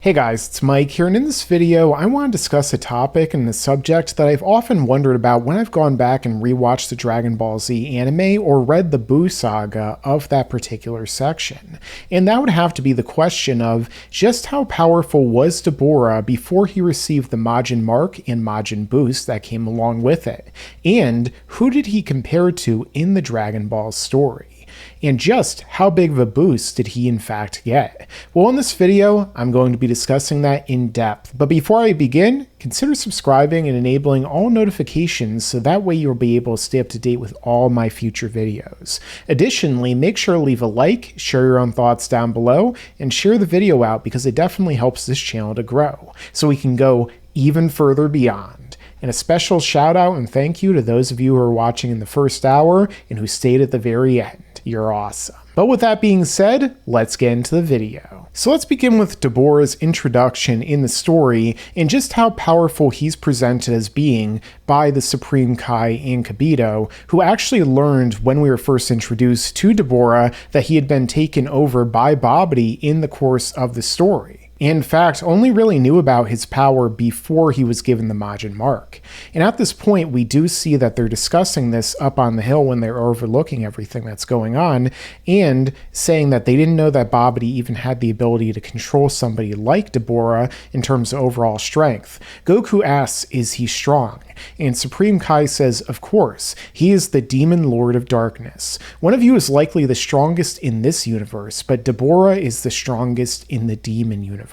Hey guys, it's Mike here, and in this video I want to discuss a topic and a subject that I've often wondered about when I've gone back and rewatched the Dragon Ball Z anime or read the Buu saga of that particular section. And that would have to be the question of just how powerful was Dabura before he received the Majin mark and Majin boost that came along with it, and who did he compare to in the Dragon Ball story? And just how big of a boost did he in fact get? Well, in this video, I'm going to be discussing that in depth. But before I begin, consider subscribing and enabling all notifications so that way you'll be able to stay up to date with all my future videos. Additionally, make sure to leave a like, share your own thoughts down below, and share the video out because it definitely helps this channel to grow so we can go even further beyond. And a special shout out and thank you to those of you who are watching in the first hour and who stayed at the very end. You're awesome. But with that being said, let's get into the video. So let's begin with Dabura's introduction in the story and just how powerful he's presented as being by the Supreme Kai and Kibito, who actually learned when we were first introduced to Dabura that he had been taken over by Babidi in the course of the story. In fact, only really knew about his power before he was given the Majin mark. And at this point, we do see that they're discussing this up on the hill when they're overlooking everything that's going on, and saying that they didn't know that Babidi even had the ability to control somebody like Dabura in terms of overall strength. Goku asks, is he strong? And Supreme Kai says, of course, he is the Demon Lord of Darkness. One of you is likely the strongest in this universe, but Dabura is the strongest in the Demon universe.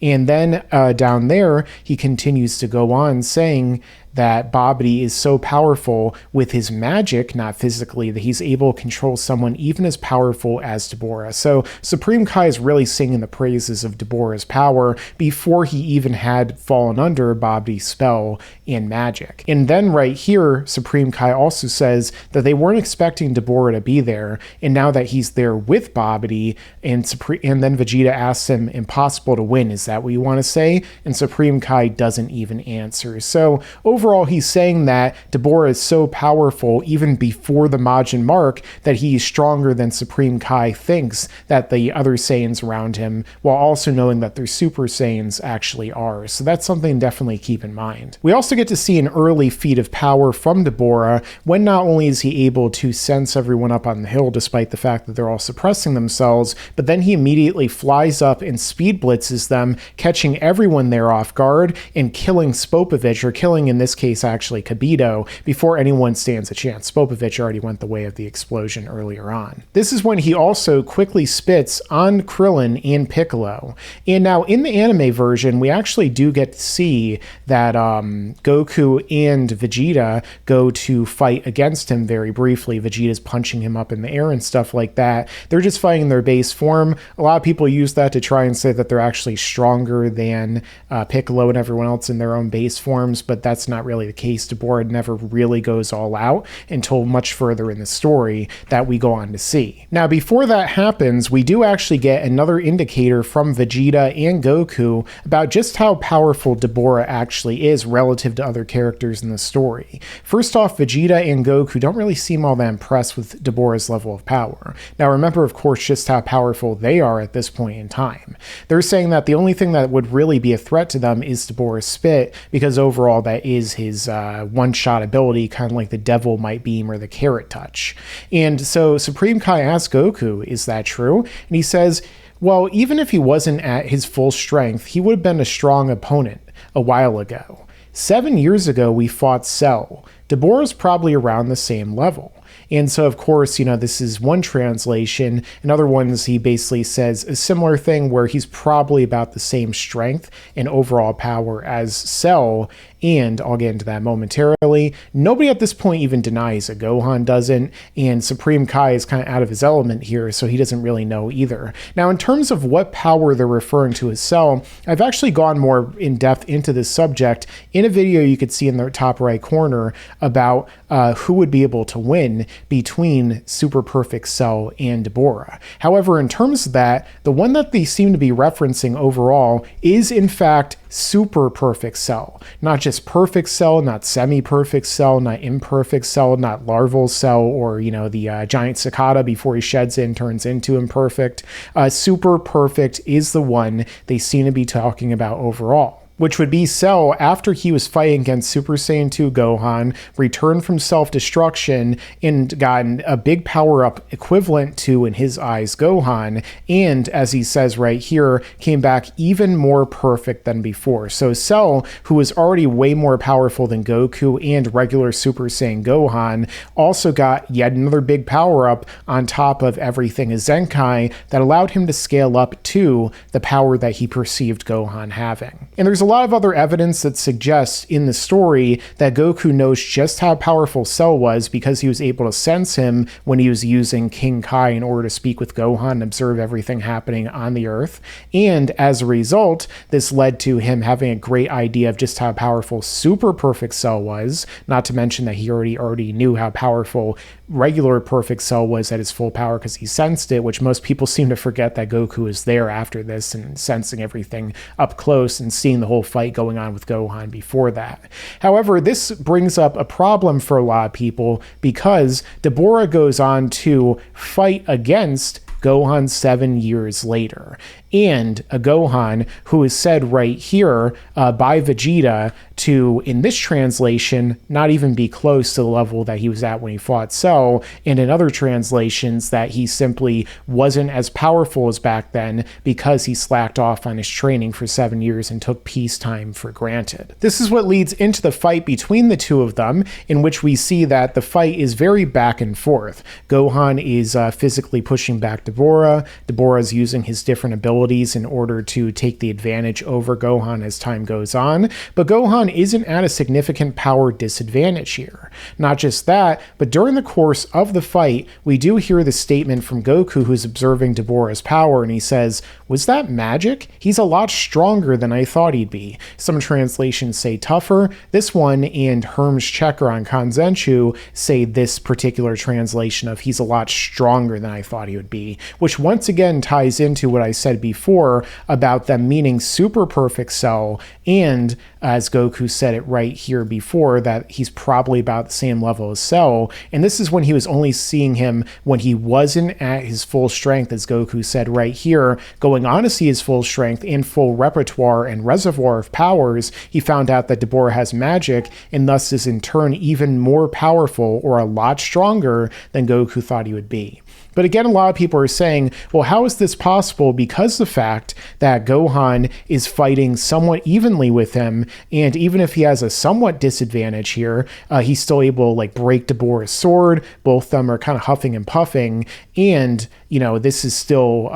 And then down there, he continues to go on saying that Babidi is so powerful with his magic, not physically, that he's able to control someone even as powerful as Dabura. So Supreme Kai is really singing the praises of Dabura's power before he even had fallen under Babidi's spell and magic. And then right here, Supreme Kai also says that they weren't expecting Dabura to be there, and now that he's there with Babidi, and then Vegeta asks him, impossible to win, is that what you want to say? And Supreme Kai doesn't even answer. So overall, he's saying that Dabura is so powerful even before the Majin mark that he's stronger than Supreme Kai thinks that the other Saiyans around him, while also knowing that their Super Saiyans actually are. So that's something to definitely keep in mind. We also get to see an early feat of power from Dabura when not only is he able to sense everyone up on the hill despite the fact that they're all suppressing themselves, but then he immediately flies up and speed blitzes them, catching everyone there off guard and killing Spopovich, or killing in this case actually Kibito, before anyone stands a chance. Spopovich already went the way of the explosion earlier on. This is when he also quickly spits on Krillin and Piccolo. And now in the anime version, we actually do get to see that Goku and Vegeta go to fight against him very briefly. Vegeta's punching him up in the air and stuff like that. They're just fighting in their base form. A lot of people use that to try and say that they're actually stronger than Piccolo and everyone else in their own base forms, but that's not really the case. Dabura never really goes all out until much further in the story that we go on to see. Now, before that happens, we do actually get another indicator from Vegeta and Goku about just how powerful Dabura actually is relative to other characters in the story. First off, Vegeta and Goku don't really seem all that impressed with Dabura's level of power. Now, remember, of course, just how powerful they are at this point in time. They're saying that the only thing that would really be a threat to them is Dabura's spit, because overall that is his one-shot ability, kind of like the Devil Might Beam or the Carrot Touch. And so Supreme Kai asks Goku, is that true? And he says, well, even if he wasn't at his full strength, he would have been a strong opponent a while ago. 7 years ago, we fought Cell. Dabura's probably around the same level. And so, of course, you know, this is one translation. In other ones, he basically says a similar thing where he's probably about the same strength and overall power as Cell. And I'll get into that momentarily. Nobody at this point even denies it. Gohan doesn't, and Supreme Kai is kind of out of his element here, so he doesn't really know either. Now, in terms of what power they're referring to as Cell, I've actually gone more in depth into this subject in a video you could see in the top right corner about who would be able to win one between Super Perfect Cell and Dabura. However, in terms of that, the one that they seem to be referencing overall is in fact Super Perfect Cell. Not just Perfect Cell, not Semi-Perfect Cell, not Imperfect Cell, not Larval Cell, or, the giant cicada before he sheds in turns into Imperfect. Super Perfect is the one they seem to be talking about overall, which would be Cell after he was fighting against Super Saiyan 2 Gohan, returned from self-destruction, and gotten a big power-up equivalent to, in his eyes, Gohan, and, as he says right here, came back even more perfect than before. So Cell, who was already way more powerful than Goku and regular Super Saiyan Gohan, also got yet another big power-up on top of everything as Zenkai that allowed him to scale up to the power that he perceived Gohan having. And there's a lot of other evidence that suggests in the story that Goku knows just how powerful Cell was because he was able to sense him when he was using King Kai in order to speak with Gohan and observe everything happening on the Earth. And as a result, this led to him having a great idea of just how powerful Super Perfect Cell was, not to mention that he already knew how powerful regular Perfect Cell was at his full power because he sensed it, which most people seem to forget that Goku was there after this and sensing everything up close and seeing the whole fight going on with Gohan before that. However, this brings up a problem for a lot of people because Dabura goes on to fight against Gohan 7 years later, and a Gohan who is said right here by Vegeta to, in this translation, not even be close to the level that he was at when he fought Cell, and in other translations that he simply wasn't as powerful as back then because he slacked off on his training for 7 years and took peacetime for granted. This is what leads into the fight between the two of them, in which we see that the fight is very back and forth. Gohan is physically pushing back Dabura. Dabura is using his different abilities in order to take the advantage over Gohan as time goes on, but Gohan isn't at a significant power disadvantage here. Not just that, but during the course of the fight, we do hear the statement from Goku, who's observing Dabura's power, and he says, "Was that magic? He's a lot stronger than I thought he'd be." Some translations say tougher. This one and Herm's checker on Kanzenshu say this particular translation of he's a lot stronger than I thought he would be, which once again ties into what I said before about them meaning Super Perfect Cell, and as Goku said it right here before, that he's probably about the same level as Cell, and this is when he was only seeing him when he wasn't at his full strength, as Goku said right here. Going on to see his full strength and full repertoire and reservoir of powers, he found out that Dabura has magic, and thus is in turn even more powerful, or a lot stronger, than Goku thought he would be. But again, a lot of people are saying, well, how is this possible? Because the fact that Gohan is fighting somewhat evenly with him, and even if he has a somewhat disadvantage here, he's still able to break Dabura's sword. Both of them are kind of huffing and puffing, and this is still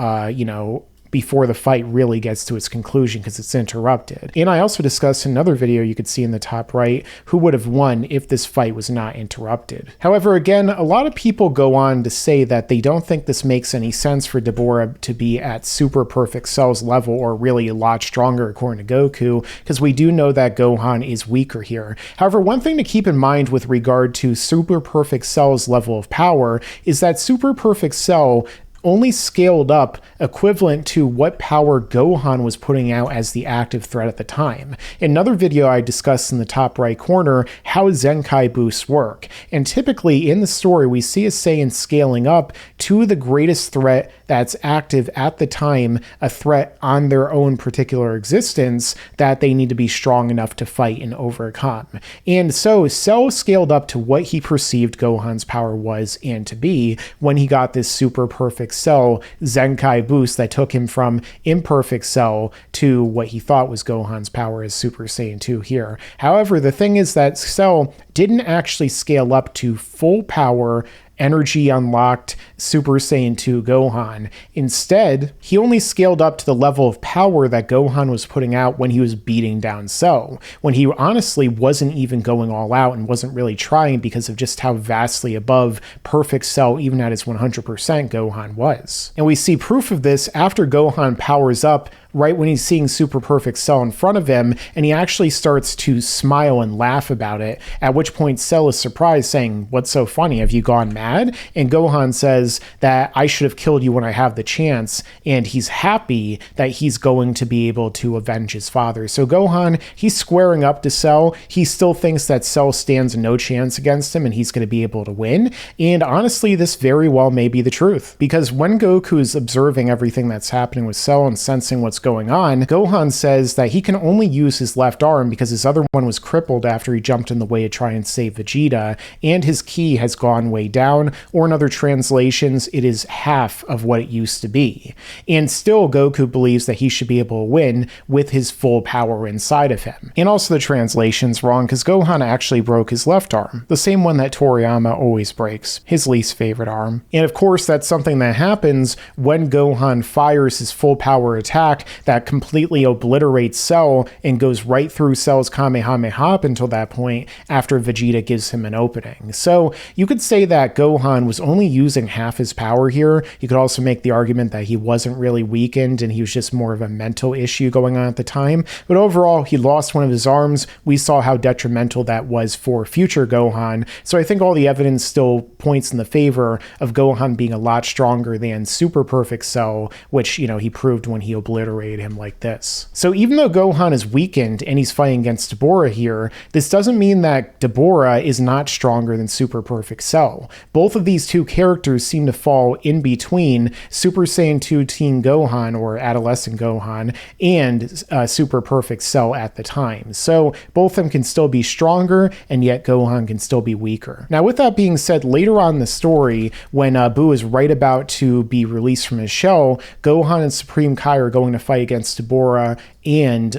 before the fight really gets to its conclusion because it's interrupted. And I also discussed in another video you could see in the top right who would have won if this fight was not interrupted. However, again, a lot of people go on to say that they don't think this makes any sense for Dabura to be at Super Perfect Cell's level, or really a lot stronger according to Goku, because we do know that Gohan is weaker here. However, one thing to keep in mind with regard to Super Perfect Cell's level of power is that Super Perfect Cell only scaled up equivalent to what power Gohan was putting out as the active threat at the time. In another video I discussed in the top right corner how Zenkai boosts work, and typically in the story we see a Saiyan scaling up to the greatest threat that's active at the time, a threat on their own particular existence that they need to be strong enough to fight and overcome. And so Cell scaled up to what he perceived Gohan's power was and to be when he got this Super Perfect Cell Zenkai boost that took him from Imperfect Cell to what he thought was Gohan's power as Super Saiyan 2 here. However, the thing is that Cell didn't actually scale up to full power energy unlocked Super Saiyan 2 Gohan. Instead, he only scaled up to the level of power that Gohan was putting out when he was beating down Cell, when he honestly wasn't even going all out and wasn't really trying because of just how vastly above perfect Cell, even at his 100%, Gohan was. And we see proof of this after Gohan powers up right when he's seeing Super Perfect Cell in front of him, and he actually starts to smile and laugh about it, at which point Cell is surprised, saying, "What's so funny? Have you gone mad?" And Gohan says that I should have killed you when I have the chance, and he's happy that he's going to be able to avenge his father. So Gohan, he's squaring up to Cell. He still thinks that Cell stands no chance against him and he's going to be able to win. And honestly, this very well may be the truth, because when Goku is observing everything that's happening with Cell and sensing what's going on, Gohan says that he can only use his left arm because his other one was crippled after he jumped in the way to try and save Vegeta, and his ki has gone way down, or in other translations, it is half of what it used to be. And still, Goku believes that he should be able to win with his full power inside of him. And also the translation's wrong, because Gohan actually broke his left arm, the same one that Toriyama always breaks, his least favorite arm. And of course, that's something that happens when Gohan fires his full power attack that completely obliterates Cell and goes right through Cell's Kamehameha up until that point after Vegeta gives him an opening. So you could say that Gohan was only using half his power here. You could also make the argument that he wasn't really weakened and he was just more of a mental issue going on at the time. But overall, he lost one of his arms. We saw how detrimental that was for future Gohan. So I think all the evidence still points in the favor of Gohan being a lot stronger than Super Perfect Cell, which, he proved when he obliterated him like this. So even though Gohan is weakened and he's fighting against Dabura here, this doesn't mean that Dabura is not stronger than Super Perfect Cell. Both of these two characters seem to fall in between Super Saiyan 2 Teen Gohan, or Adolescent Gohan, and Super Perfect Cell at the time. So both of them can still be stronger, and yet Gohan can still be weaker. Now with that being said, later on in the story, when Buu is right about to be released from his shell, Gohan and Supreme Kai are going to fight against Dabura and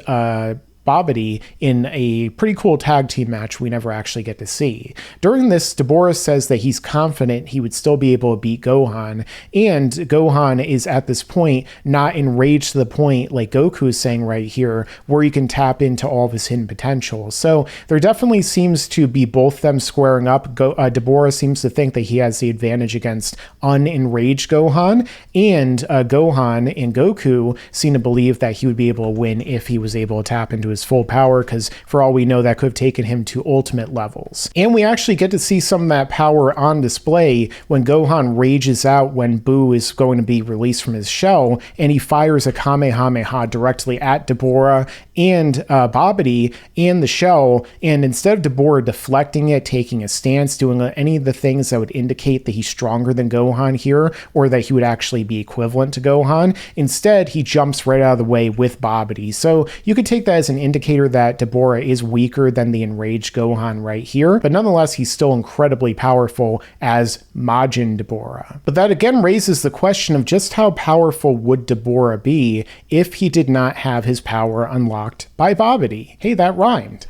Babidi in a pretty cool tag team match we never actually get to see. During this, Dabura says that he's confident he would still be able to beat Gohan, and Gohan is at this point not enraged to the point, like Goku is saying right here, where he can tap into all of his hidden potential. So there definitely seems to be both of them squaring up. Dabura seems to think that he has the advantage against unenraged Gohan, and Gohan and Goku seem to believe that he would be able to win if he was able to tap into his full power, because for all we know, that could have taken him to ultimate levels. And we actually get to see some of that power on display when Gohan rages out when Buu is going to be released from his shell, and he fires a Kamehameha directly at Dabura and Babidi and the shell, and instead of Dabura deflecting it, taking a stance, doing any of the things that would indicate that he's stronger than Gohan here, or that he would actually be equivalent to Gohan, instead he jumps right out of the way with Babidi. So you could take that as an indicator that Dabura is weaker than the enraged Gohan right here, but nonetheless he's still incredibly powerful as Majin Dabura. But that again raises the question of just how powerful would Dabura be if he did not have his power unlocked by Babidi? Hey, that rhymed.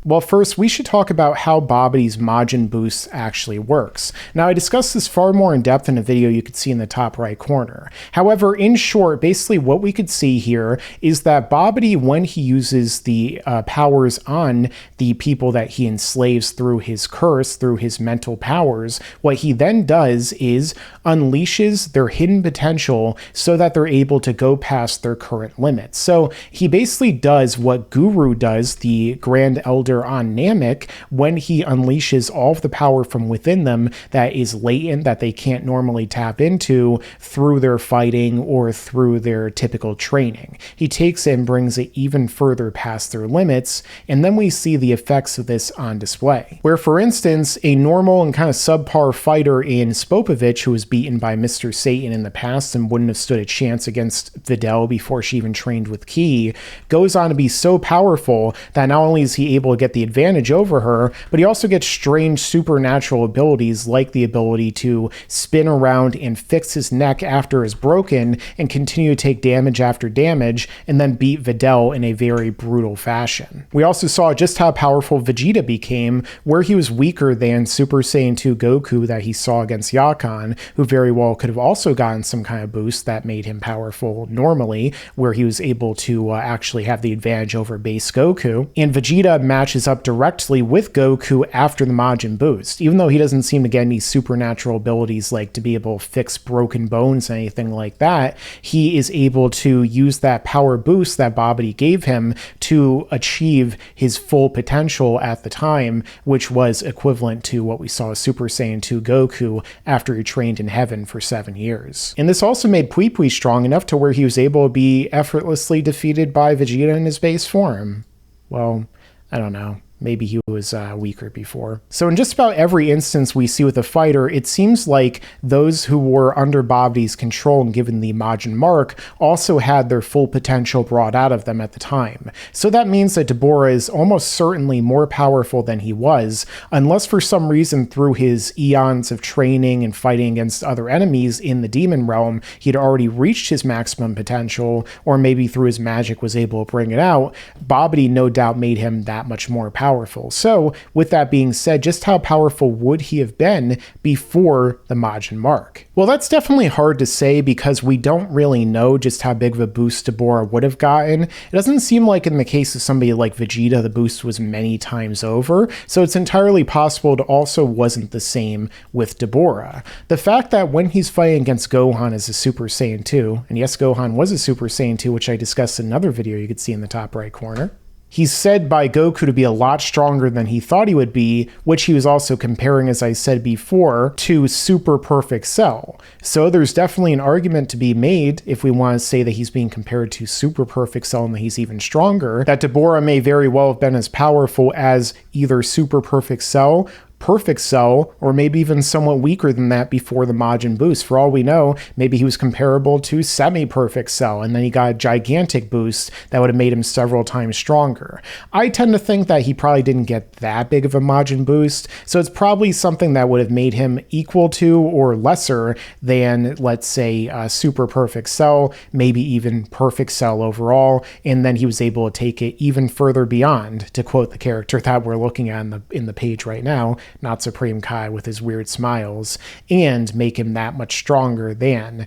Well, first, we should talk about how Babidi's Majin boost actually works. Now, I discussed this far more in depth in a video you could see in the top right corner. However, in short, basically what we could see here is that Babidi, when he uses the powers on the people that he enslaves through his curse, through his mental powers, what he then does is unleashes their hidden potential so that they're able to go past their current limits. So he basically does what Guru does, the Grand Elder on Namek, when he unleashes all of the power from within them that is latent, that they can't normally tap into through their fighting or through their typical training. He takes it and brings it even further past their limits, and then we see the effects of this on display. Where, for instance, a normal and kind of subpar fighter in Spopovich, who was beaten by Mr. Satan in the past and wouldn't have stood a chance against Videl before she even trained with Ki, goes on to be so powerful that not only is he able to get the advantage over her, but he also gets strange supernatural abilities like the ability to spin around and fix his neck after it's broken and continue to take damage after damage and then beat Videl in a very brutal fashion. We also saw just how powerful Vegeta became, where he was weaker than Super Saiyan 2 Goku that he saw against Yakan, who very well could have also gotten some kind of boost that made him powerful normally, where he was able to actually have the advantage over base Goku. And Vegeta matches up directly with Goku after the Majin boost. Even though he doesn't seem to get any supernatural abilities like to be able to fix broken bones, anything like that, he is able to use that power boost that Babidi gave him to achieve his full potential at the time, which was equivalent to what we saw Super Saiyan 2 Goku after he trained in heaven for 7 years. And this also made Pui Pui strong enough to where he was able to be effortlessly defeated by Vegeta in his base form. Well, I don't know. Maybe he was weaker before. So in just about every instance we see with a fighter, it seems like those who were under Babidi's control and given the Majin mark also had their full potential brought out of them at the time. So that means that Dabura is almost certainly more powerful than he was, unless for some reason through his eons of training and fighting against other enemies in the demon realm, he'd already reached his maximum potential, or maybe through his magic was able to bring it out. Babidi no doubt made him that much more powerful. So with that being said, just how powerful would he have been before the Majin mark? Well, that's definitely hard to say because we don't really know just how big of a boost Dabura would have gotten. It doesn't seem like in the case of somebody like Vegeta, the boost was many times over, so it's entirely possible it also wasn't the same with Dabura. The fact that when he's fighting against Gohan as a Super Saiyan 2, and yes, Gohan was a Super Saiyan 2, which I discussed in another video you could see in the top right corner, he's said by Goku to be a lot stronger than he thought he would be, which he was also comparing, as I said before, to Super Perfect Cell. So there's definitely an argument to be made, if we want to say that he's being compared to Super Perfect Cell and that he's even stronger, that Dabura may very well have been as powerful as either Super Perfect Cell, Perfect Cell, or maybe even somewhat weaker than that before the Majin boost. For all we know, maybe he was comparable to Semi-Perfect Cell, and then he got a gigantic boost that would have made him several times stronger. I tend to think that he probably didn't get that big of a Majin boost, so it's probably something that would have made him equal to or lesser than, let's say, Super Perfect Cell, maybe even Perfect Cell overall, and then he was able to take it even further beyond, to quote the character that we're looking at in the page right now, not Supreme Kai with his weird smiles, and make him that much stronger than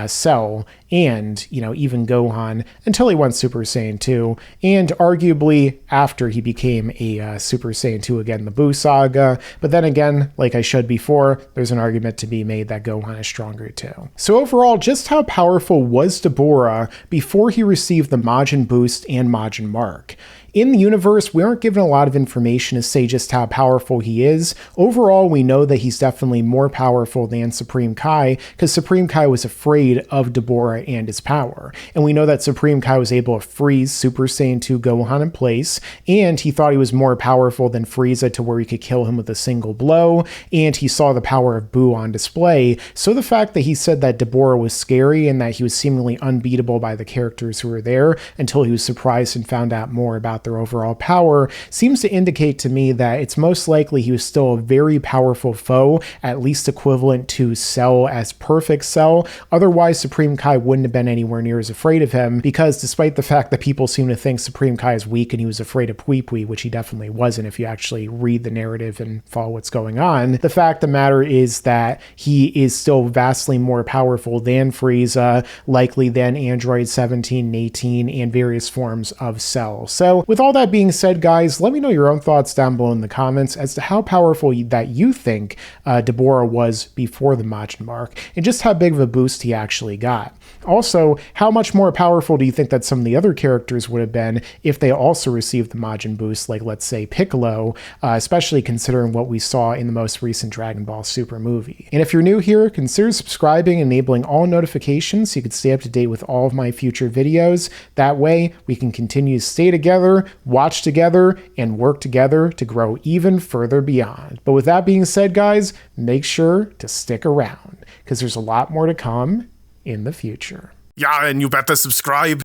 Cell and, even Gohan until he went Super Saiyan 2, and arguably after he became a Super Saiyan 2 again, the Buu Saga. But then again, like I showed before, there's an argument to be made that Gohan is stronger too. So overall, just how powerful was Dabura before he received the Majin boost and Majin mark? In the universe, we aren't given a lot of information to say just how powerful he is. Overall, we know that he's definitely more powerful than Supreme Kai, because Supreme Kai was afraid of Dabura and his power. And we know that Supreme Kai was able to freeze Super Saiyan 2 Gohan in place, and he thought he was more powerful than Frieza to where he could kill him with a single blow, and he saw the power of Buu on display. So the fact that he said that Dabura was scary and that he was seemingly unbeatable by the characters who were there until he was surprised and found out more about their overall power seems to indicate to me that it's most likely he was still a very powerful foe, at least equivalent to Cell as Perfect Cell. Otherwise, Supreme Kai wouldn't have been anywhere near as afraid of him, because despite the fact that people seem to think Supreme Kai is weak and he was afraid of Pui Pui, which he definitely wasn't if you actually read the narrative and follow what's going on, the fact of the matter is that he is still vastly more powerful than Frieza, likely than Android 17 and 18, and various forms of Cell. So with all that being said, guys, let me know your own thoughts down below in the comments as to how powerful that you think Dabura was before the Majin mark, and just how big of a boost he actually got. Also, how much more powerful do you think that some of the other characters would have been if they also received the Majin boost, like let's say Piccolo, especially considering what we saw in the most recent Dragon Ball Super movie. And if you're new here, consider subscribing and enabling all notifications so you can stay up to date with all of my future videos. That way, we can continue to stay together, watch together, and work together to grow even further beyond. But with that being said, guys, make sure to stick around, because there's a lot more to come in the future. Yeah, and you better subscribe.